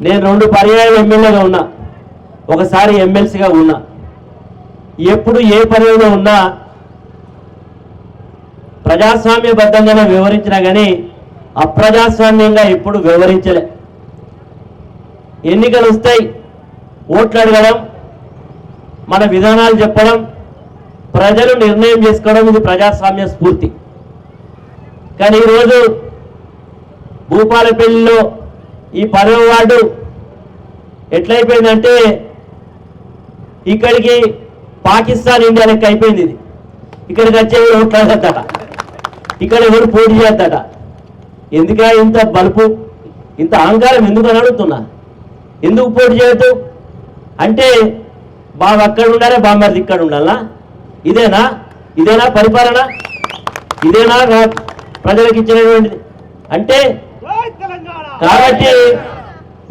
నేను 2 పర్యాయాలు ఎమ్మెల్యేగా ఉన్నా, ఒకసారి ఎమ్మెల్సీగా ఉన్నా. ఎప్పుడు ఏ పదవిలో ఉన్నా ప్రజాస్వామ్యబద్ధంగానే వివరించినా కానీ అప్రజాస్వామ్యంగా ఎప్పుడు వివరించలే. ఎన్నికలు వస్తాయి, ఓట్లు అడగడం, మన విధానాలు చెప్పడం, ప్రజలు నిర్ణయం చేసుకోవడం, ఇది ప్రజాస్వామ్య స్ఫూర్తి. కానీ ఈరోజు భూపాలపల్లిలో ఈ 10వ వార్డు ఎట్లయిపోయిందంటే ఇక్కడికి పాకిస్తాన్ ఇండియా లెక్క అయిపోయింది. ఇది ఇక్కడికి వచ్చే ఓట్లు అడగద్దట, ఇక్కడ ఎవరు పోటీ చేద్దట. ఎందుక ఇంత బలుపు, ఇంత అహంకారం ఎందుకు అని అడుగుతున్నా. ఎందుకు పోటీ చేయొద్దు అంటే బాబు అక్కడ ఉండాలి, బామ్మర్ది ఇక్కడ ఉండాలా? ఇదేనా పరిపాలన? ఇదేనా ప్రజలకు ఇచ్చినటువంటిది అంటే? కాబట్టి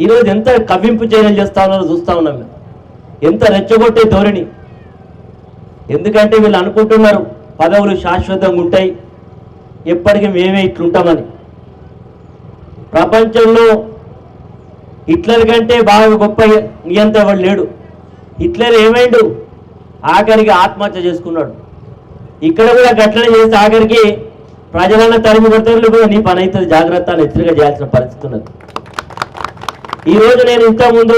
ఈరోజు ఎంత కవ్వింపు చర్యలు చేస్తా ఉన్నారో చూస్తా ఉన్నాం మేము, ఎంత రెచ్చగొట్టే ధోరణి. ఎందుకంటే వీళ్ళు అనుకుంటున్నారు పదవులు శాశ్వతంగా ఉంటాయి, ఎప్పటికీ మేమే ఇట్లుంటామని. ప్రపంచంలో హిట్లర్ కంటే బాగా గొప్ప నియంత ఎవడు లేడు. హిట్లర్ ఏమైండు? ఆఖరికి ఆత్మహత్య చేసుకున్నాడు. ఇక్కడ కూడా గట్లనే చేస్తే ఆఖరికి ప్రజలన్న తరిమి కొడతారు కూడా నీ పని అవుతుంది, జాగ్రత్త అని హెచ్చరిక చేయాల్సిన పరిస్థితి ఉన్నది. ఈరోజు నేను ఇంతకుముందు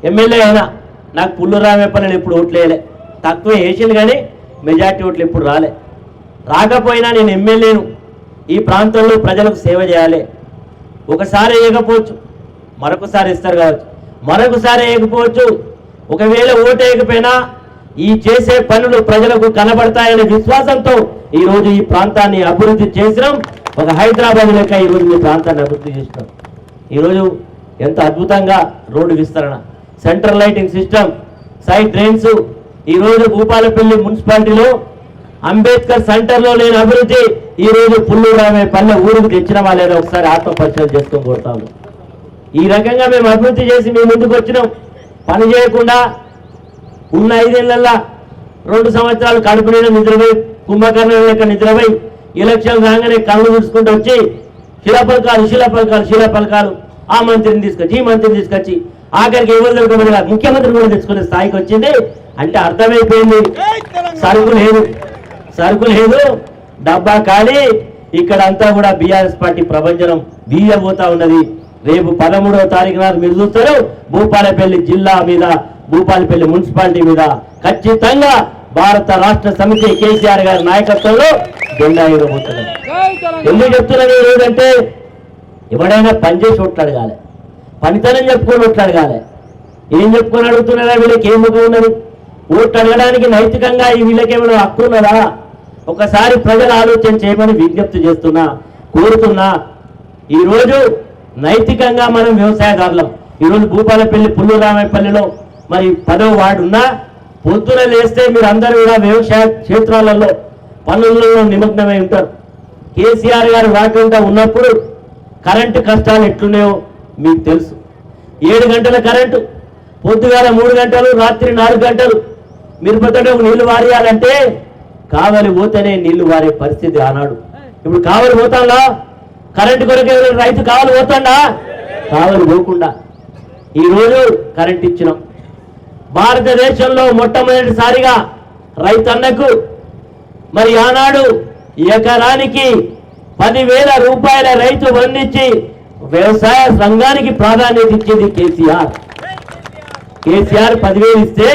ఎమ్మెల్యే అయినా, నాకు పుల్లు రామేపల్లిని ఎప్పుడు ఓట్లు వేయలే, తక్కువ వేసింది కానీ మెజార్టీ ఓట్లు ఎప్పుడు రాలే. రాకపోయినా నేను ఎమ్మెల్యేను, ఈ ప్రాంతంలో ప్రజలకు సేవ చేయాలి. ఒకసారి వేయకపోవచ్చు, మరొకసారి ఇస్తారు కావచ్చు, మరొకసారి వేయకపోవచ్చు. ఒకవేళ ఓటు వేయకపోయినా ఈ చేసే పనులు ప్రజలకు కనబడతాయనే విశ్వాసంతో ఈరోజు ఈ ప్రాంతాన్ని అభివృద్ధి చేసినాం. ఒక హైదరాబాద్ లెక్క ఈరోజు మీ ప్రాంతాన్ని అభివృద్ధి చేసినాం. ఈరోజు ఎంత అద్భుతంగా రోడ్డు విస్తరణ, central lighting system, side drains. ఈరోజు భూపాలపల్లి మున్సిపాలిటీలో అంబేద్కర్ సెంటర్లో లేని అభివృద్ధి ఈరోజు పుల్లూరామేపల్లె ఊరికి తెచ్చిన వాళ్ళేదో ఒకసారి ఆత్మపరిశీలన చేసుకొని కోరుతాము. ఈ రకంగా మేము అభివృద్ధి చేసి మేము ముందుకు వచ్చినాం. పని చేయకుండా ఉన్న 5 ఏళ్లలో 2 సంవత్సరాలు కడుపు నిండా నిద్రపోయి, కుంభకర్ణ లెక్క నిద్రపోయి, ఎలక్షన్ రాగానే కళ్ళు చూసుకుంటూ వచ్చి శిలాపలకాలు ఆ మంత్రిని తీసుకొచ్చి ఈ మంత్రిని తీసుకొచ్చి ఆఖరికి ఎవరు దొరకబడి ముఖ్యమంత్రి కూడా తెచ్చుకునే స్థాయికి వచ్చింది. అంటే అర్థమైపోయింది సరుకు లేదు, డబ్బా ఖాళీ. ఇక్కడ అంతా కూడా బీఆర్ఎస్ పార్టీ ప్రభంజనం వీయబోతా ఉన్నది. రేపు 13వ తారీఖు నాడు మీరు చూస్తారు భూపాలపల్లి జిల్లా మీద, భూపాలపల్లి మున్సిపాలిటీ మీద ఖచ్చితంగా భారత రాష్ట్ర సమితి కేసీఆర్ గారి నాయకత్వంలో జెండా ఎగరబోతున్నారు. ఎందుకు చెప్తున్నది ఏంటంటే ఎవడైనా పనిచేసి ఓట్లు అడగాలి, పనితనం చెప్పుకొని ఓట్లు అడగాలి. ఏం చెప్పుకొని అడుగుతున్నారా? వీళ్ళకి ఏం ముఖం ఉన్నది? ఓట్లు అడగడానికి నైతికంగా ఈ వీళ్ళకేమైనా హక్కు ఉన్నదా? ఒకసారి ప్రజలు ఆలోచన చేయమని విజ్ఞప్తి చేస్తున్నా, కోరుతున్నా. ఈరోజు నైతికంగా మనం వ్యవసాయదారులం. ఈరోజు భూపాలపల్లి పుల్లూరామేపల్లిలో మరి 10వ వార్డు ఉన్నా పొద్దున లేస్తే మీరు అందరూ కూడా వ్యవసాయ క్షేత్రాలలో పనులలో నిమగ్నమై ఉంటారు. కేసీఆర్ గారు రాకుండా ఉన్నప్పుడు కరెంటు కష్టాలు ఎట్లున్నాయో మీకు తెలుసు. 7 గంటల కరెంటు, పొద్దుగాల 3 గంటలు, రాత్రి 4 గంటలు. మిరపతోటకు నీళ్లు వారేయాలంటే కావలి పోతేనే నీళ్లు వారే పరిస్థితి ఆనాడు. ఇప్పుడు కావలి పోతాడా? కరెంటు కొరకు రైతు కావలి పోతాడా? కావలి పోకుండా ఈరోజు కరెంట్ ఇచ్చినాం. భారతదేశంలో మొట్టమొదటిసారిగా రైతన్నకు మరి ఆనాడు ఎకరానికి 10,000 రూపాయల రైతు బంధించి వ్యవసాయ రంగానికి ప్రాధాన్యత ఇచ్చింది కేసీఆర్. 10,000 ఇస్తే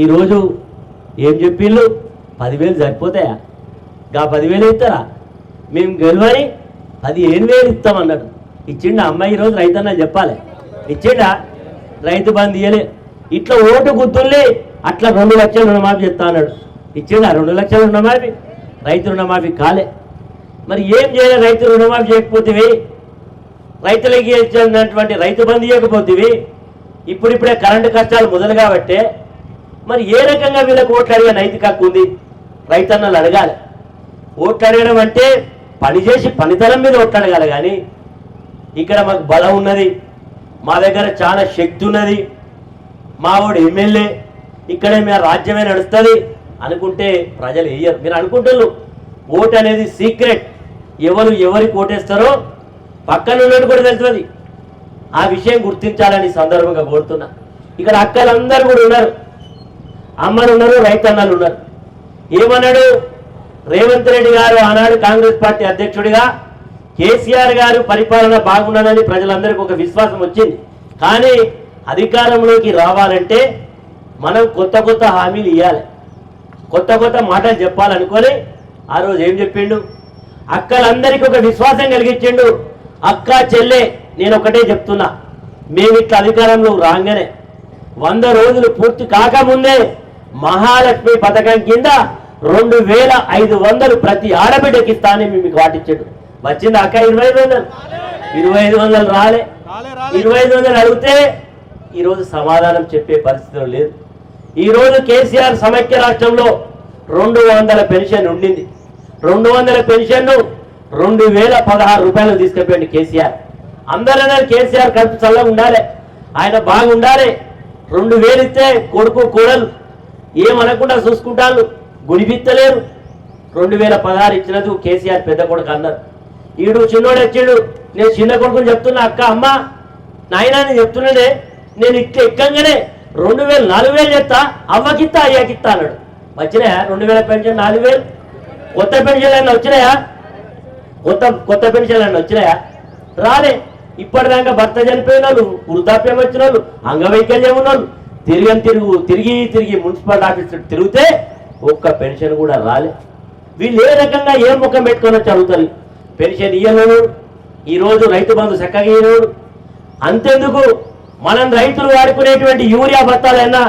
ఈరోజు ఏం చెప్పిళ్ళు? 10,000 సరిపోతాయా? గా 10,000 ఇస్తారా? మేము గెలవని 15,000 ఇస్తామన్నాడు. ఇచ్చిండా? అమ్మాయి ఈరోజు రైతన్న చెప్పాలి, ఇచ్చిండా? రైతు బంధు ఇయ్యలే. ఇట్లా ఓటు గుర్తుల్ని అట్లా 2 లక్షలు రుణమాఫీ చెప్తా అన్నాడు. ఇచ్చిండా? 2 లక్షలు రుణమాఫీ? రైతు రుణమాఫీ కాలే. మరి ఏం చేయాలి? రైతు రుణమాఫీ చేయకపోతేవి, రైతులకి ఇచ్చినటువంటి రైతు బంధు ఇవ్వకపోతేవి, ఇప్పుడిప్పుడే కరెంటు కష్టాలు మొదలు కాబట్టే మరి ఏ రకంగా వీళ్ళకి ఓట్లు అడిగే నైతిక హక్కు ఉంది? రైతన్నలు అడగాలి. ఓట్లు అడగడం అంటే పనిచేసి పనితనం మీద ఓట్లు అడగాలి. కానీ ఇక్కడ మాకు బలం ఉన్నది, మా దగ్గర చాలా శక్తి ఉన్నది, మా వాడు ఎమ్మెల్యే, ఇక్కడే మీ రాజ్యమే నడుస్తుంది అనుకుంటే ప్రజలు వేయరు. మీరు అనుకుంటున్నారు ఓటు అనేది సీక్రెట్, ఎవరికి ఓటేస్తారో పక్కన ఉన్నట్టు కూడా తెలుస్తుంది. ఆ విషయం గుర్తించాలని సందర్భంగా కోరుతున్నా. ఇక్కడ అక్కలందరూ కూడా ఉన్నారు, అమ్మలు ఉన్నారు, రైతన్నలు ఉన్నారు. ఏమన్నాడు రేవంత్ రెడ్డి గారు ఆనాడు కాంగ్రెస్ పార్టీ అధ్యక్షుడిగా కేసీఆర్ గారు పరిపాలన బాగున్నదని ప్రజలందరికీ ఒక విశ్వాసం వచ్చింది. కానీ అధికారంలోకి రావాలంటే మనం కొత్త కొత్త హామీలు ఇవ్వాలి, కొత్త కొత్త మాటలు చెప్పాలనుకొని ఆ రోజు ఏం చెప్పిండు, అక్కలందరికీ ఒక విశ్వాసం కలిగించిండు. అక్క చెల్లె నేను ఒకటే చెప్తున్నా, మేము ఇట్లా అధికారంలో రాగానే 100 రోజులు పూర్తి కాకముందే మహాలక్ష్మి పథకం కింద 2500 ప్రతి ఆడబిడ్డకి ఇస్తానని మీకు వాటిచ్చాడు. వచ్చింది అక్క 2500 రాలే. 2500 అడిగితే ఈరోజు సమాధానం చెప్పే పరిస్థితిలో లేదు. ఈరోజు కేసీఆర్ సమైక్య రాష్ట్రంలో 200 పెన్షన్ ఉండింది. 200 పెన్షన్ 2016 రూపాయలు తీసుకెళ్ళండి కేసీఆర్. అందరూ కేసీఆర్ కడుపు చల్లగా ఉండాలి, ఆయన బాగుండాలి. 2000 ఇస్తే కొడుకు కోడలు ఏమనకుండా చూసుకుంటాను, గుడిపిత్తలేరు. 2016 ఇచ్చినందుకు కేసీఆర్ పెద్ద కొడుకు అన్నారు. ఈడు చిన్నోడు వచ్చిండు, నేను చిన్న కొడుకుని చెప్తున్నా, అక్క అమ్మ నాయన నేను చెప్తున్నానే, నేను ఇట్లా ఎక్కంగానే 2000 4000 చెప్తా, అవ్వకిత్తా అయ్యాకిత్తా అన్నాడు. వచ్చినాయా 2000 పెన్షన్ 4000? కొత్త పెన్షన్లు అన్నీ వచ్చినాయా? కొత్త పెన్షన్లు అన్నీ వచ్చినాయా? రాలే. ఇప్పటిదాకా భర్త చనిపోయిన వాళ్ళు, వృద్ధాప్యం వచ్చిన వాళ్ళు, అంగవైకల్యం ఉన్న వాళ్ళు తిరిగి మున్సిపల్ ఆఫీస్ తిరిగితే ఒక్క పెన్షన్ కూడా రాలే. వీళ్ళు ఏ రకంగా ఏ ముఖం పెట్టుకొని వచ్చి అడుగుతారు. పెన్షన్ ఇయ్యలేడు, ఈరోజు రైతు బంధు చక్కగా ఇయ్యలేడు. అంతెందుకు మనం రైతులు వాడుకునేటువంటి యూరియా బత్తాలైనా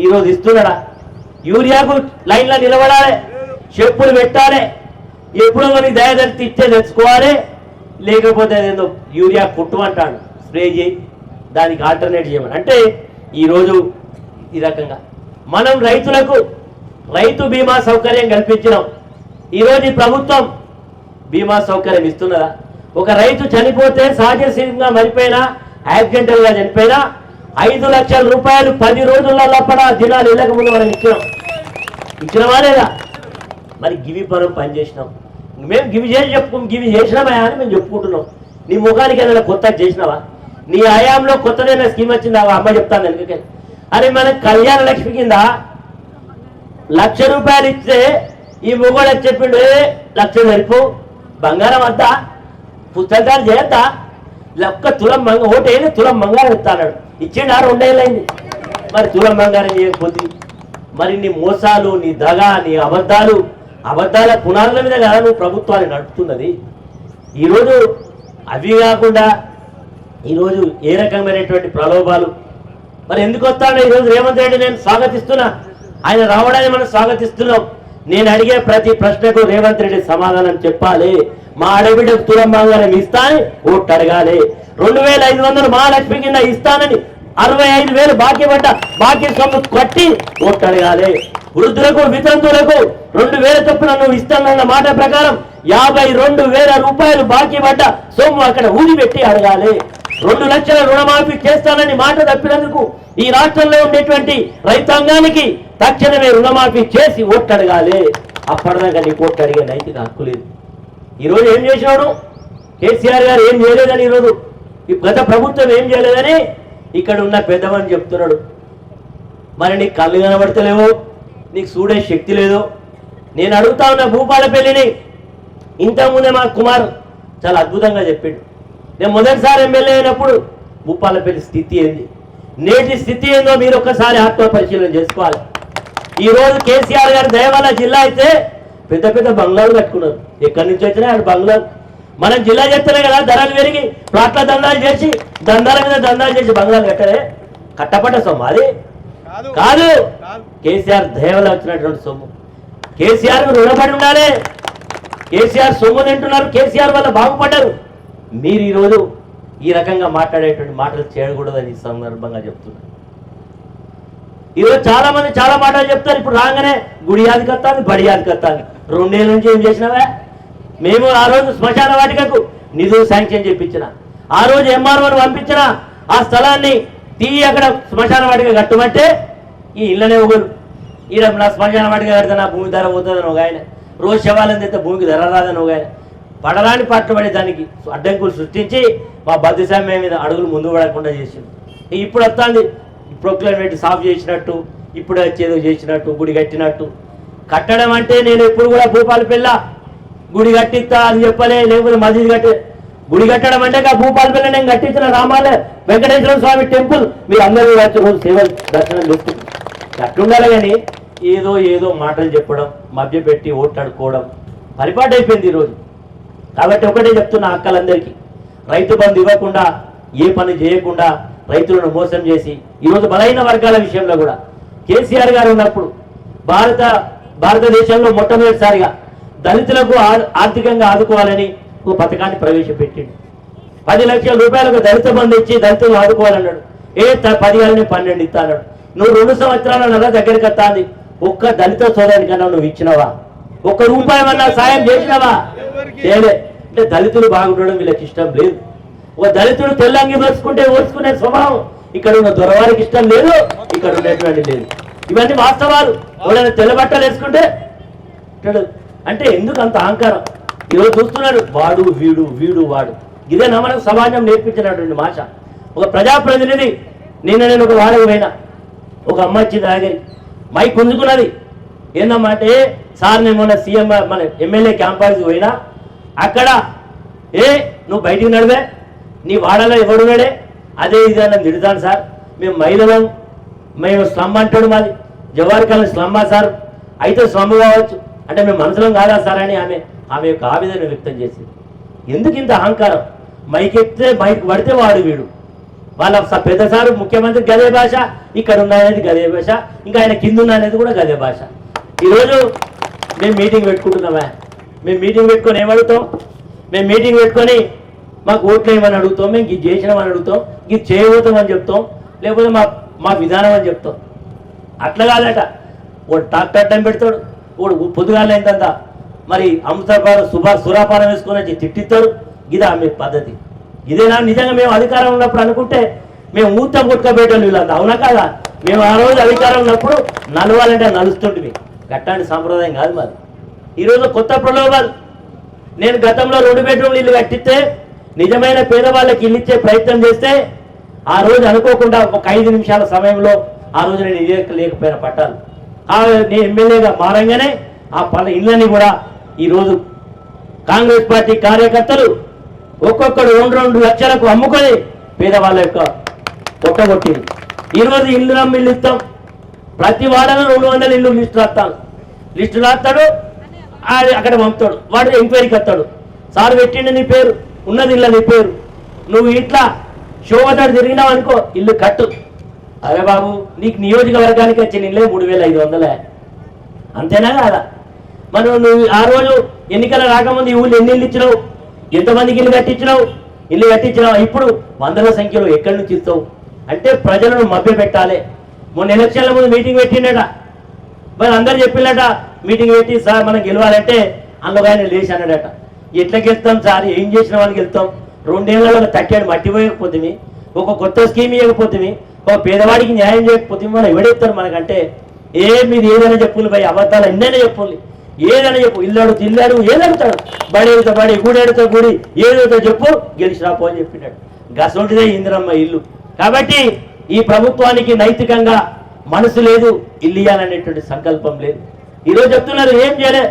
ఈరోజు ఇస్తున్నాడా? యూరియాకు లైన్లో నిలబడాలి, చెప్పులు పెట్టాలి, ఎప్పుడో మనకి దయదలితే ఇచ్చే తెచ్చుకోవాలి. లేకపోతే అదేందో యూరియా కుట్టుమంటాడు, స్ప్రే చేయి, దానికి ఆల్టర్నేట్ చేయమని. అంటే ఈరోజు ఈ రకంగా మనం రైతులకు రైతు బీమా సౌకర్యం కల్పించినాం. ఈరోజు ఈ ప్రభుత్వం బీమా సౌకర్యం ఇస్తున్నదా? ఒక రైతు చనిపోతే సహజసిద్ధంగా మరిపోయినా, యాక్సిడెంటల్గా చనిపోయినా 5 లక్షల రూపాయలు 10 రోజుల లోపల దినాలు వెళ్ళక ముందు మనం ఇచ్చినవా లేదా? మరి గివి పరం పని చేసినాం. మేము గివి చేసినామా అని మేము చెప్పుకుంటున్నాం. నీ ముఖానికి ఏదైనా కొత్త చేసినావా? నీ హయాంలో కొత్తదైనా స్కీమ్ వచ్చిందా? అమ్మ చెప్తాను ఎందుకే. అరే మనకు కళ్యాణ లక్ష్మి కింద 1,00,000 రూపాయలు ఇస్తే ఈ మొగోడు చెప్పిండు, 1,00,000 సరిపో, బంగారం వద్దా, పుస్తకాలు చేయొద్దా, ఒక్క తులం ఓటేది తులం బంగారం ఇస్తాడు. ఇచ్చిండు 2 ఏళ్ళైంది. మరి తులం బంగారం చేయకపోతే మరి నీ మోసాలు, నీ దగ, నీ అబద్ధాల పునాదుల మీద కదా నువ్వు ప్రభుత్వాన్ని నడుపుతున్నది. ఈరోజు అవి కాకుండా ఈరోజు ఏ రకమైనటువంటి ప్రలోభాలు. మరి ఎందుకు వస్తాడో ఈరోజు రేవంత్ రెడ్డి నేను స్వాగతిస్తున్నా, ఆయన రావడాన్ని మనం స్వాగతిస్తున్నాం. నేను అడిగే ప్రతి ప్రశ్నకు రేవంత్ రెడ్డి సమాధానం చెప్పాలి. మా ఆడబిడ్డకు తులం బంగారం ఇస్తానని ఓట్లు అడగాలి. 2500 మహాలక్ష్మి కింద ఇస్తానని 65,000 బాకీ సొమ్ము కట్టి ఓట్లు అడగాలి. వృద్ధులకు వితంతులకు 2,000 చొప్పున నువ్వు ఇస్తానన్న మాట ప్రకారం 52,000 రూపాయలు బాకీ పడ్డ సొమ్ము అక్కడ ఊదిపెట్టి అడగాలి. 2 లక్షల రుణమాఫీ చేస్తానని మాట తప్పినందుకు ఈ రాష్ట్రంలో ఉండేటువంటి రైతాంగానికి తక్షణమే రుణమాఫీ చేసి ఓట్లు అడగాలి. అప్పటిదాకా నీకు ఓట్లు అడిగే నైతిక హక్కు లేదు. ఈరోజు ఏం చేసినాడు కేసీఆర్ గారు? ఏం చేయలేదని ఈరోజు ఈ గత ప్రభుత్వం ఏం చేయలేదని ఇక్కడ ఉన్న పెద్దమని చెప్తున్నాడు. మరి నీకు కళ్ళు కనబడతలేవు, నీకు చూడే శక్తి లేదు. నేను అడుగుతా ఉన్న భూపాలపల్లిని, ఇంతకుముందే మా కుమార్ చాలా అద్భుతంగా చెప్పిండు. నేను మొదటిసారి ఎమ్మెల్యే అయినప్పుడు భూపాలపల్లి స్థితి ఏంది, నేటి స్థితి ఏందో మీరు ఒక్కసారి ఆత్మ పరిశీలన చేసుకోవాలి. ఈరోజు కేసీఆర్ గారి దయ వల్ల జిల్లా అయితే పెద్ద పెద్ద బంగ్లాలు కట్టుకున్నారు. ఎక్కడి నుంచి వచ్చినా ఆడు బంగ్లాలు. మనం జిల్లా చెప్తేనే కదా ధరలు పెరిగి ప్లాట్ల దందాలు చేసి దందాల మీద దందాలు చేసి బంగ్లాలు కట్టలే. కట్టపడ్డ సొమ్ము అది కాదు, కేసీఆర్ దయ వల్ల వచ్చినటువంటి సొమ్ము. కేసీఆర్ రుణపడి ఉండాలి. కేసీఆర్ సొమ్ము తింటున్నారు, కేసీఆర్ వల్ల బాగుపడ్డారు. మీరు ఈరోజు ఈ రకంగా మాట్లాడేటువంటి మాటలు చేయకూడదని ఈ సందర్భంగా చెప్తున్నారు. ఈరోజు చాలా మంది చాలా మాటలు చెప్తారు. ఇప్పుడు రాగానే గుడి యాదికి వస్తాను, బడి యాదికి వస్తాను. 2 ఏళ్ళ నుంచి ఏం చేసినావా? మేము ఆ రోజు శ్మశాన వాటికకు నిధులు శాంక్షన్ చేయించిన, ఆ రోజు ఎంఆర్ఓని పంపించిన, ఆ స్థలాన్ని అక్కడ శ్మశాన వాటిక కట్టమంటే ఈ ఇళ్ళనే ఒకరు ఈడ నా శ్మశాన వాటిక కడితే నా భూమి ధర పోతుందని ఒక ఆయన, రోజు శవాలని తెస్తే భూమికి ధర రాదని ఒక ఆయన. పడరాని పట్టుబడే దానికి అడ్డంకులు సృష్టించి మా బద్దస్వామ్యం మీద అడుగులు ముందు పడకుండా చేసింది. ఇప్పుడు వస్తుంది ప్రొక్లైన్ పెట్టి సాఫ్ చేసినట్టు, ఇప్పుడు వచ్చేదో చేసినట్టు, గుడి కట్టినట్టు. కట్టడం అంటే నేను ఎప్పుడు కూడా భూపాలపల్లి గుడి కట్టిస్తా అని చెప్పలే, లేకపోతే మసీదు కట్టి. గుడి కట్టడం అంటే భూపాలపల్లి నేను కట్టించిన రామాలయ వెంకటేశ్వర స్వామి టెంపుల్ మీరు అందరూ వచ్చి రోజు సేవలు దర్శనం చేస్తుంది. అట్లుండాలి కానీ ఏదో ఏదో మాటలు చెప్పడం, మభ్యపెట్టి ఓట్లాడుకోవడం పరిపాటు అయిపోయింది ఈరోజు. కాబట్టి ఒకటే చెప్తున్నా అక్కలందరికీ, రైతు బంధు ఇవ్వకుండా ఏ పని చేయకుండా రైతులను మోసం చేసి ఈరోజు బలహీన వర్గాల విషయంలో కూడా కేసీఆర్ గారు ఉన్నప్పుడు భారతదేశంలో మొట్టమొదటిసారిగా దళితులకు ఆర్థికంగా ఆదుకోవాలని ఒక పథకాన్ని ప్రవేశపెట్టిండు. 10 లక్షల రూపాయలకు దళిత బంధు ఇచ్చి దళితులు ఆదుకోవాలన్నాడు. 10 ఏళ్ళని 12 ఇస్తా అన్నాడు. నువ్వు 2 సంవత్సరాల దగ్గరికి వస్తాంది, ఒక్క దళిత సోదరునికన్నా నువ్వు ఇచ్చినవా? ఒక్క రూపాయి అన్నా సాయం చేసినవా? చేయలే. అంటే దళితులు బాగుండడం వీళ్ళకి ఇష్టం లేదు. ఒక దళితుడు తెల్లంగి ఓర్చుకునే స్వభావం ఇక్కడ ఉన్న దొరవారికి ఇష్టం లేదు, ఇక్కడ ఉన్నటువంటి లేదు. ఇవన్నీ వాస్తవాలు. ఎవరైనా తెల్లబట్టలు వేసుకుంటే అంటే ఎందుకు అంత అహంకారం? ఈరోజు చూస్తున్నాడు వాడు వీడు వీడు వాడు. ఇదేనా మనకు సమాజం నేర్పించినటువంటి భాష? ఒక ప్రజాప్రతినిధి నేను ఒక వాడకు పోయినా, ఒక అమ్మ వచ్చింది ఆగరి మైక్ గుంజుకున్నది. ఏందమ్మా అంటే, సార్ నేను మొన్న సీఎం మన ఎమ్మెల్యే క్యాంపస్కి పోయినా, అక్కడ నువ్వు బయటికి నడివే, నీ వాడలో ఎవడున్నాడే, అదే ఇది అని తిడతాను సార్. మేము మహిళలం, మేము స్లమ్ అంటాడు, మాది జవాహర్ కాలనీ స్లమ్మా సార్, అయితే స్లమ్ కావచ్చు అంటే మేము మనసులం కాదా సార్ అని ఆమె యొక్క ఆవేదన వ్యక్తం చేసింది. ఎందుకు ఇంత అహంకారం? మైక్ ఎక్కితే మైక్ పడితే వాడు వీడు. వాళ్ళ పెద్ద సారు ముఖ్యమంత్రి గదే భాష, ఇక్కడ ఉన్నది గదే భాష, ఇంకా ఆయన కింద ఉన్నది కూడా గదే భాష. ఈరోజు మేము మీటింగ్ పెట్టుకుంటున్నామా? మేము మీటింగ్ పెట్టుకొని ఏమడుగుతాం? మేము మీటింగ్ పెట్టుకొని మాకు ఓట్లు ఏమని అడుగుతాం, మేము ఇది చేసినామని అడుగుతాం, ఇది చేయబోతామని చెప్తాం, లేకపోతే మా విధానం అని చెప్తాం. అట్లా కాదట. వాడు ట్రాక్టర్ టైం పెడతాడు, వాడు పొద్దుగాల అయిందంతా మరి సురాపానం వేసుకొని వచ్చి తిట్టిస్తాడు. ఇదా మీ పద్ధతి? ఇదేనా నిజంగా మేము అధికారం ఉన్నప్పుడు అనుకుంటే మేము ఊత కొట్టుకపోయేటోళ్ళు వీళ్ళంతా, అవునా కాదా? మేము ఆ రోజు అధికారం ఉన్నప్పుడు నలవాలంటే నలుస్తుంటివి. గట్టాంటి సాంప్రదాయం కాదు మాది. ఈరోజు కొత్త ప్రలోభాలు. నేను గతంలో 2 బెడ్రూమ్లు ఇల్లు కట్టిస్తే, నిజమైన పేదవాళ్ళకి ఇల్లు ఇచ్చే ప్రయత్నం చేస్తే, ఆ రోజు అనుకోకుండా ఒక 5 నిమిషాల సమయంలో ఆ రోజు నేను లేకపోయిన పట్టాలు నేను ఎమ్మెల్యేగా మారంగానే ఆ ఇళ్ళని కూడా ఈరోజు కాంగ్రెస్ పార్టీ కార్యకర్తలు ఒక్కొక్కడు 2 లక్షలకు అమ్ముకొని పేదవాళ్ళ యొక్క కొట్టగొట్టింది. ఈరోజు ఇల్లు ఇల్లు ఇస్తాం, ప్రతి వాడలో 200 ఇల్లు లిస్టు రాస్తాడు, అక్కడ పంపుతాడు, వాడు ఎంక్వైరీకి వస్తాడు. సార్ పెట్టిండి నీ పేరు, ఉన్నది ఇల్లు నీ పేరు, నువ్వు ఇట్లా శోభతాడు తిరిగినావు అనుకో ఇల్లు కట్టు. అరే బాబు, నీకు నియోజకవర్గానికి వచ్చిన ఇల్లే 3500, అంతేనా కాదా? మనం నువ్వు ఆ రోజు ఎన్నికల రాకముందు ఈ ఊళ్ళు ఎన్ని ఇల్లు ఇచ్చినావు, ఎంతమందికి ఇల్లు కట్టించినావు? ఇప్పుడు 100ల సంఖ్యలో ఎక్కడి నుంచి ఇస్తావు? అంటే ప్రజలను మభ్య పెట్టాలి. మొన్న ఎలక్షన్ల ముందు మీటింగ్ పెట్టిండట, మరి అందరు చెప్పినట మీటింగ్ పెట్టి, సార్ మనం గెలవాలంటే అందులో ఆయన లేచి అన్నాడట, ఎట్లా గెలుస్తాం సార్, ఏం చేసిన వాళ్ళకి వెళ్తాం? 2 ఏళ్లలో తట్టాడు మట్టి పోయకపోతే, ఒక కొత్త స్కీమ్ ఇవ్వకపోతే, ఒక పేదవాడికి న్యాయం చేయకపోతే మనం ఎవడెత్తారు మనకంటే? మీరు ఏదైనా చెప్పులు భయ, అబద్ధాలు ఎన్నైనా చెప్పులు, ఏదైనా చెప్పు, ఇల్లాడు ఏదడుగుతాడు, బడి ఎడుతా బడి, గుడి ఎడుతా గుడి, ఏదైతే చెప్పు గెలిచి రాపో అని చెప్పినాడు. గసొంటిదే ఇందిరమ్మ ఇల్లు. కాబట్టి ఈ ప్రభుత్వానికి నైతికంగా మనసు లేదు, ఇల్లు ఇయ్యాలనేటువంటి సంకల్పం లేదు. ఈరోజు చెప్తున్నారు ఏం చేయలే.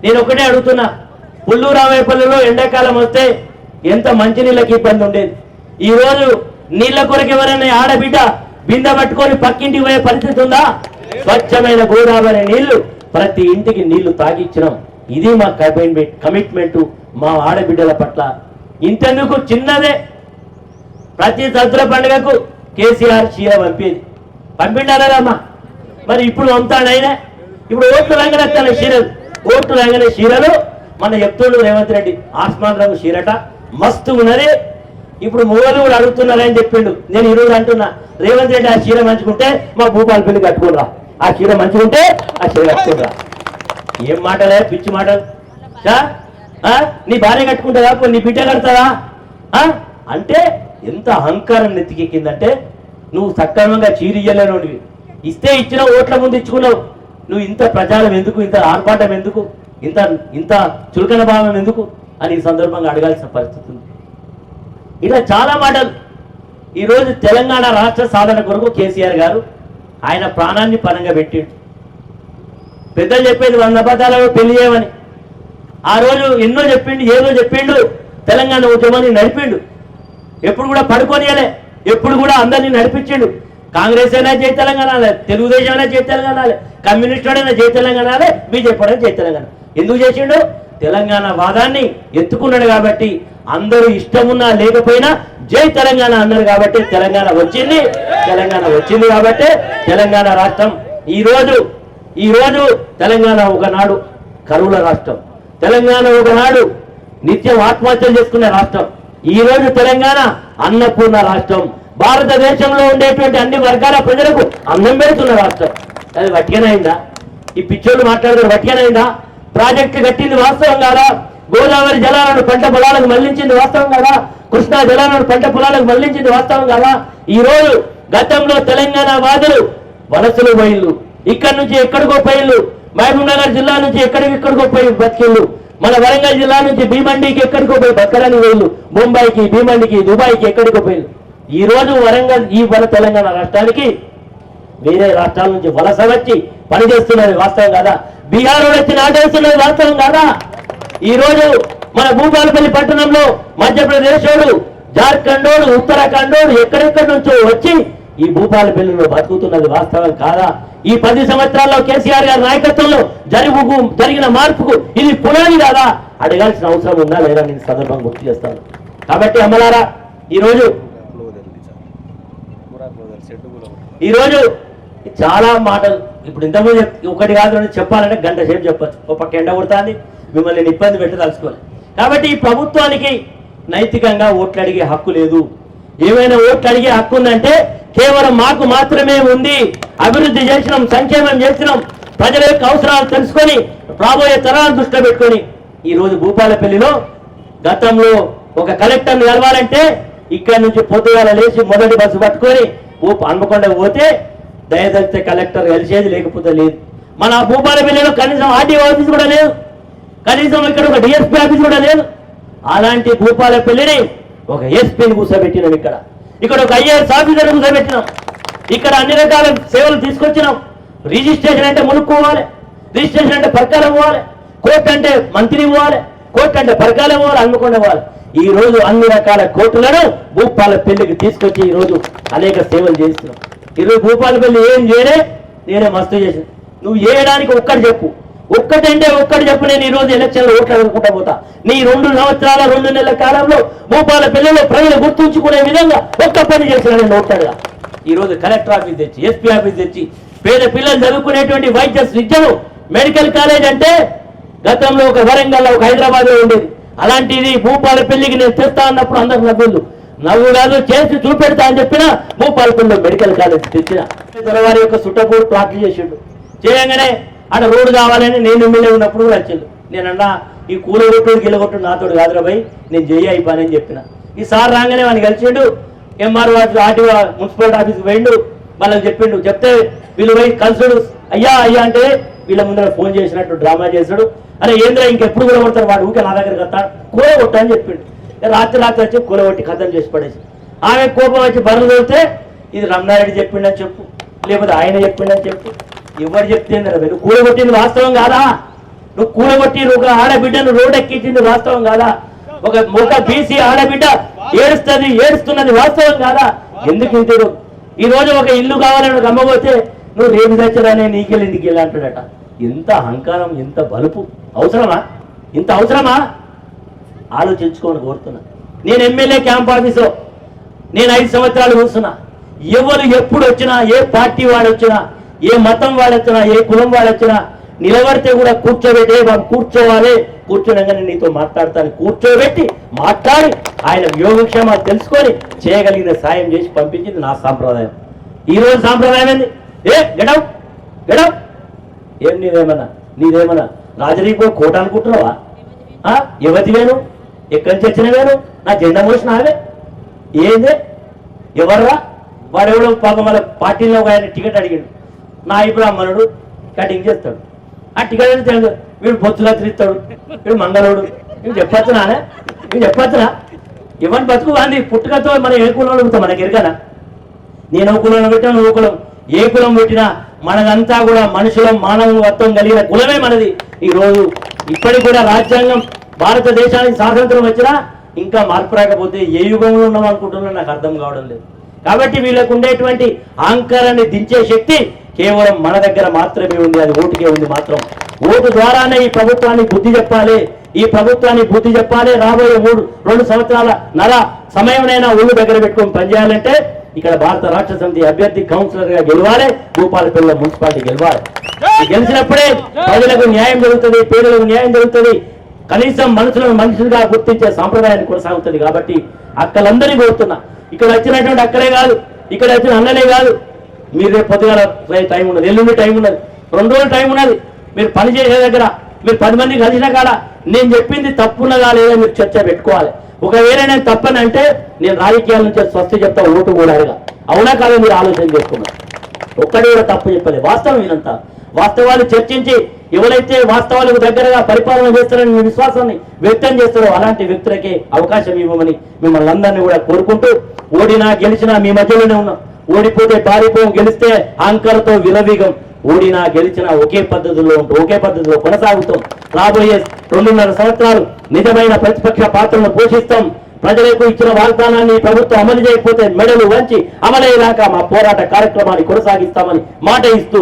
నేను ఒకటే అడుగుతున్నా, పుల్లూరు రామయ్యపల్లిలో ఎండాకాలం వస్తే ఎంత మంచినీళ్ళకి ఇబ్బంది ఉండేది. ఈరోజు నీళ్ళ కొరకు ఎవరైనా ఆడబిడ్డ బిందె పట్టుకొని పక్కింటికి పోయే పరిస్థితి ఉందా? స్వచ్ఛమైన గోదావరి నీళ్లు ప్రతి ఇంటికి నీళ్లు తాగిచ్చినాం. ఇది మా కమిట్మెంటు మా ఆడబిడ్డల పట్ల. ఇంతెందుకు, చిన్నదే, ప్రతి దసరా పండుగకు కేసీఆర్ చీర పంపిండారమ్మా. మరి ఇప్పుడు పంపుతాడైనా, ఇప్పుడు ఓట్లు రంగనే చీరలు మన చెప్తుండు రేవంత్ రెడ్డి, ఆస్మాన్ రంగు చీరట మస్తు ఉన్నది. ఇప్పుడు మూగలు కూడా అడుగుతున్నారని చెప్పిండు. నేను ఈరోజు అంటున్నా, రేవంత్ రెడ్డి ఆ చీర మంచుకుంటే మా భూపాలపల్లి కట్టుకురా, ఆ చీర మంచుకుంటే ఆ చీర కట్టుకురా. ఏం మాటలే, పిచ్చి మాటలు. నీ భార్య కట్టుకుంటుందా, నీ బిడ్డ కడతారా అంటే ఎంత అహంకారం నెత్తికెక్కిందంటే, నువ్వు సక్రమంగా చీర ఇయ్యలేనోడివి, ఇస్తే ఇచ్చిన ఓట్ల ముందు ఇచ్చుకున్నావు. నువ్వు ఇంత ప్రచారం ఎందుకు, ఇంత ఆర్పాటం ఎందుకు, ఇంత చులకన భావం ఎందుకు? అని ఈ సందర్భంగా అడగాల్సిన పరిస్థితి ఉంది. ఇలా చాలా మాటలు. ఈరోజు తెలంగాణ రాష్ట్ర సాధన కొరకు కేసీఆర్ గారు ఆయన ప్రాణాన్ని పనంగా పెట్టిండు. పెద్దలు చెప్పేది 100 అబద్ధాలలో పెళ్లి చేయమని. ఆ రోజు ఎన్నో చెప్పిండు, ఏదో చెప్పిండు, తెలంగాణ ఉద్యమాన్ని నడిపిండు. ఎప్పుడు కూడా పడుకోనియలే, ఎప్పుడు కూడా అందరినీ నడిపించిండు. కాంగ్రెస్ అయినా జై తెలంగాణ, తెలుగుదేశం అయినా జై తెలంగాణ, కమ్యూనిస్ట్ అయినా జై తెలంగాణ, బీజేపీ అయినా జై తెలంగాణ. ఎందుకు చేసిండు? తెలంగాణ వాదాన్ని ఎత్తుకున్నాడు కాబట్టి, అందరూ ఇష్టమున్నా లేకపోయినా జై తెలంగాణ అన్నారు కాబట్టి తెలంగాణ వచ్చింది. తెలంగాణ వచ్చింది కాబట్టి తెలంగాణ రాష్ట్రం ఈరోజు తెలంగాణ ఒకనాడు కరువుల రాష్ట్రం, తెలంగాణ ఒకనాడు నిత్యం ఆత్మహత్యలు చేసుకునే రాష్ట్రం. ఈరోజు తెలంగాణ అన్నపూర్ణ రాష్ట్రం, భారతదేశంలో ఉండేటువంటి అన్ని వర్గాల ప్రజలకు అన్నం పెడుతున్న రాష్ట్రం. అది వట్టిగానైందా? ఈ పిచ్చోళ్ళు మాట్లాడుతున్న వట్టిగానైందా? ప్రాజెక్టు కట్టింది వాస్తవం కాదా? గోదావరి జలాలను పంట పొలాలకు మళ్లించింది వాస్తవం కాదా? కృష్ణా జలాలను పంట పొలాలకు మళ్లించింది వాస్తవం కాదా? ఈ రోజు గతంలో తెలంగాణ వాదులు వలసలు పోయిళ్ళు, ఇక్కడి నుంచి ఎక్కడికో పోయిళ్ళు, మహబూబ్ నగర్ జిల్లా నుంచి ఎక్కడికో పోయి బతికిళ్ళు, మన వరంగల్ జిల్లా నుంచి భీమండికి ఎక్కడికో పోయి బతకడానికి పోయిళ్ళు, ముంబైకి, భీమండికి, దుబాయ్కి ఎక్కడికో పోయిళ్ళు. ఈ రోజు వరంగల్ మన తెలంగాణ రాష్ట్రానికి వేరే రాష్ట్రాల నుంచి వలస వచ్చి పనిచేస్తున్నది వాస్తవం కాదా? బీహార్ వచ్చి నాటేస్తున్నది వాస్తవం కాదా? ఈ రోజు మన భూపాలపల్లి పట్టణంలో మధ్యప్రదేశోడు, జార్ఖండోడు, ఉత్తరాఖండోడు ఎక్కడెక్కడి నుంచో వచ్చి ఈ భూపాలపల్లిలో బతుకుతున్నది వాస్తవం కాదా? ఈ 10 సంవత్సరాల్లో కేసీఆర్ గారి నాయకత్వంలో జరిగిన మార్పుకు ఇది పునాది కాదా? అడగాల్సిన అవసరం ఉందా లేదా నేను సందర్భంగా గుర్తు చేస్తాను. కాబట్టి అమ్మలారా, ఈరోజు చాలా మాటలు ఇప్పుడు ఇంతకుముందు ఒకటి కాదు చెప్పాలంటే గంట సేపు చెప్పచ్చు. ఒక పక్క ఎండ కొడుతుంది, మిమ్మల్ని నేను ఇబ్బంది పెట్టి తలుచుకోవాలి. కాబట్టి ఈ ప్రభుత్వానికి నైతికంగా ఓట్లు అడిగే హక్కు లేదు. ఏమైనా ఓట్లు అడిగే హక్కు ఉందంటే కేవలం మాకు మాత్రమే ఉంది. అభివృద్ధి చేసినాం, సంక్షేమం చేసినాం, ప్రజల యొక్క అవసరాలు తెలుసుకొని రాబోయే తరాలను దృష్టిలో పెట్టుకొని ఈరోజు భూపాలపల్లిలో గతంలో ఒక కలెక్టర్ని కలవాలంటే ఇక్కడి నుంచి పొద్దుగాల లేచి మొదటి బస్సు పట్టుకొని హన్మకొండ పోతే దయదలిస్తే కలెక్టర్ కలిసేది, లేకపోతే లేదు. మన భూపాలపల్లిలో కనీసం ఆర్టీఓ ఆఫీస్ కూడా లేదు, కనీసం ఇక్కడ ఒక డిఎస్పీ ఆఫీస్ కూడా లేదు. అలాంటి భూపాలపల్లిని ఒక ఎస్పీని కూర్చోబెట్టినాం, ఇక్కడ ఒక ఐఏఎస్ ఆఫీసర్ కూర్చోబెట్టినాం, ఇక్కడ అన్ని రకాల సేవలు తీసుకొచ్చినాం. రిజిస్ట్రేషన్ అంటే మునుక్కోవాలి, రిజిస్ట్రేషన్ అంటే పరకాలం పోవాలి, కోర్టు అంటే మంత్రి పోవాలి, కోర్టు అంటే పరకాలం పోవాలి, హన్మకొండ పోవాలి. ఈ రోజు అన్ని రకాల కోర్టులను భూపాలపల్లికి తీసుకొచ్చి ఈ రోజు అనేక సేవలు చేస్తున్నాం. ఈరోజు భూపాలపల్లి ఏం చేయలే, నేనే మస్తు చేశాను. నువ్వు చేయడానికి ఒక్కటి చెప్పు, ఒక్కటంటే ఒక్కటి చెప్పు. నేను ఈ రోజు ఎలక్షన్లో ఓట్లు అడుగుకుంటా పోతా. నీ 2 సంవత్సరాల 2 నెలల కాలంలో భూపాలపల్లిలో ప్రజలు గుర్తుంచుకునే విధంగా ఒక్క పని చేసిన నేను ఓట్లాడుగా. ఈ రోజు కలెక్టర్ ఆఫీస్ తెచ్చి, ఎస్పీ ఆఫీస్ తెచ్చి, పేద పిల్లలు చదువుకునేటువంటి వైద్య విద్యను, మెడికల్ కాలేజ్ అంటే గతంలో ఒక వరంగల్లో, ఒక హైదరాబాద్ లో ఉండేది. అలాంటిది భూపాలపల్లికి నేను తెస్తా అన్నప్పుడు అందరు నవ్వు కాదు చేసి చూపెడతా అని చెప్పిన భూపాలపల్లిలో మెడికల్ కాలేజ్ తెచ్చిన వారి యొక్క సుట్టపూడి ప్లాట్లు చేసిండు. చేయగానే అక్కడ రోడ్డు కావాలని నేను ఎమ్మెల్యే ఉన్నప్పుడు కూడా వచ్చిండు. నేనన్నా ఈ కూలగొట్టు గిల్లగొట్టు నాతోడు కాదురా భయ్, నేను చేయి అయిపోయానని చెప్పిన. ఈ సార్ రాగానే వాడిని కలిసిండు, ఎంఆర్ఓ ఆఫీస్, ఆర్టీఓ మున్సిపాలిటీ ఆఫీస్కి పోయిండు. వాళ్ళకి చెప్పిండు, చెప్తే వీళ్ళు పోయి కలుసుడు. అయ్యా అంటే వీళ్ళ ముందర ఫోన్ చేసినట్టు డ్రామా చేశాడు. అరే ఏంద్రా ఇంకెప్పుడు కూలగొడతారు, వాడు ఊకే నా దగ్గరికి వస్తాడు, కూలగొట్టా అని చెప్పిండు. రాత్రి వచ్చి కూలగొట్టి కథలు చేసి పడేసి ఆమె కోపం వచ్చి బర్రెలు తోలితే ఇది రమణారెడ్డి చెప్పిండని చెప్పు, లేకపోతే ఆయన చెప్పిండని చెప్పు. ఎవరు చెప్తే నువ్వు కూలగొట్టింది వాస్తవం కాదా? నువ్వు కూలగొట్టి ఒక ఆడబిడ్డను రోడ్ ఎక్కించింది వాస్తవం కాదా? ఒక బీసీ ఆడబిడ్డ ఏడుస్తున్నది వాస్తవం కాదా? ఎందుకు ఇంటారు? ఈ రోజు ఒక ఇల్లు కావాలని అమ్మబోతే నువ్వు రేపు తెచ్చరానే నీకెళ్ళి ఇంటికి వెళ్ళి అంటాడట. ఎంత అహంకారం, ఎంత బలుపు! అవసరమా? ఇంత అవసరమా? ఆలోచించుకోని కోరుతున్నా. నేను ఎమ్మెల్యే క్యాంప్ ఆఫీసులో నేను 5 సంవత్సరాలు కూర్చున్నా. ఎవరు ఎప్పుడు వచ్చినా, ఏ పార్టీ వాడు వచ్చినా, ఏ మతం వాడొచ్చినా, ఏ కులం వాడొచ్చినా నిలబడితే కూడా కూర్చోబెట్టే బాబు కూర్చోవాలి, కూర్చోనగానే నీతో మాట్లాడతాను, కూర్చోబెట్టి మాట్లాడి ఆయన యోగక్షేమాలు తెలుసుకొని చేయగలిగిన సాయం చేసి పంపించింది నా సాంప్రదాయం. ఈరోజు సాంప్రదాయం ఏంది? గడవ్ గడవ్ ఏం నీదేమన్నా రాజరీపో కోట అనుకుంటున్నావా? యువతి వేను ఎక్కడి నుంచి వచ్చిన వేను నా జెండా మోసిన అవే ఏందే? ఎవర్రా వాడెవడో పాపం వాళ్ళ పార్టీలో ఆయన టికెట్ అడిగాడు, నా బ్రాహ్మణుడు కటింగ్ చేస్తాడు. ఆ టికెట్ అంటే వీడు బొత్తులా తిరుగుతాడు, వీడు మంగళుడు, నీకు చెప్పచ్చునా నీకు చెప్పచ్చునా ఇవన్నీ బతుకు అంది పుట్టుకతో మనం ఏ కులంలో ఉంటాం మనకి ఎరగనా నేను ఒక కులంలో పెట్టినా నువ్వు కులం ఏ కులం పెట్టినా మనదంతా కూడా మనుషులం మానవత్వం కలిగిన కులమే మనది. ఈ రోజు ఇప్పటికి కూడా రాజ్యాంగం భారతదేశానికి స్వాతంత్రం వచ్చినా ఇంకా మార్పు రాకపోతే ఏ యుగంలో ఉన్నాం అనుకుంటున్నా నాకు అర్థం కావడం లేదు. కాబట్టి వీళ్ళకు ఉండేటువంటి అహంకారాన్ని దించే శక్తి కేవలం మన దగ్గర మాత్రమే ఉంది, అది ఓటుకే ఉంది మాత్రం. ఓటు ద్వారానే ఈ ప్రభుత్వాన్ని బుద్ధి చెప్పాలి, ఈ ప్రభుత్వాన్ని బుద్ధి చెప్పాలి. రాబోయే 2 సంవత్సరాల సమయంనైనా ఒళ్ళు దగ్గర పెట్టుకొని పనిచేయాలంటే ఇక్కడ భారత రాష్ట్ర సమితి అభ్యర్థి కౌన్సిలర్ గా గెలవాలి, భూపాలపల్లి మున్సిపాలిటీ గెలవాలి. గెలిచినప్పుడే ప్రజలకు న్యాయం జరుగుతుంది, పేదలకు న్యాయం జరుగుతుంది, కనీసం మనుషులను మనుషులుగా గుర్తించే సాంప్రదాయాన్ని కొనసాగుతుంది. కాబట్టి అక్కలందరినీ కోరుతున్నా, ఇక్కడ వచ్చినటువంటి అక్కలే కాదు, ఇక్కడ వచ్చిన అన్నలే కాదు, మీరు రేపు పొద్దుగాల టైం ఉన్నది, ఎల్లుండి టైం ఉన్నది, 2 రోజులు టైం ఉన్నది. మీరు పని చేసే దగ్గర మీరు 10 మంది కలిసిన కాడ నేను చెప్పింది తప్పున్నదా లేదా మీరు చర్చ పెట్టుకోవాలి. ఒకవేళ నేను తప్పని అంటే నేను రాజకీయాల నుంచి స్వస్తి చెప్తా, ఓటు కూడా అవునా కాదో మీరు ఆలోచన చేసుకున్నారు. ఒక్కడే కూడా తప్పు చెప్పలేదు, వాస్తవం ఇదంతా. వాస్తవాలు చర్చించి ఎవరైతే వాస్తవాలకు దగ్గరగా పరిపాలన చేస్తారని మీ విశ్వాసాన్ని వ్యక్తం చేస్తారో అలాంటి వ్యక్తులకే అవకాశం ఇవ్వమని మిమ్మల్ని అందరినీ కూడా కోరుకుంటూ, ఓడినా గెలిచినా మీ మధ్యలోనే ఉన్నాం. ఓడిపోతే పారిపోం, గెలిస్తే అహంకారంతో విలవీగం. ఓడినా గెలిచినా ఒకే పద్ధతిలో ఉంటూ ఒకే పద్ధతిలో కొనసాగుతాం. రాబోయే 2.5 సంవత్సరాలు నిజమైన ప్రతిపక్ష పాత్రను పోషిస్తాం. ప్రజలకు ఇచ్చిన వాగ్దానాన్ని ప్రభుత్వం అమలు చేయకపోతే మెడలు వంచి అమలయ్యేదాకా మా పోరాట కార్యక్రమాన్ని కొనసాగిస్తామని మాట ఇస్తూ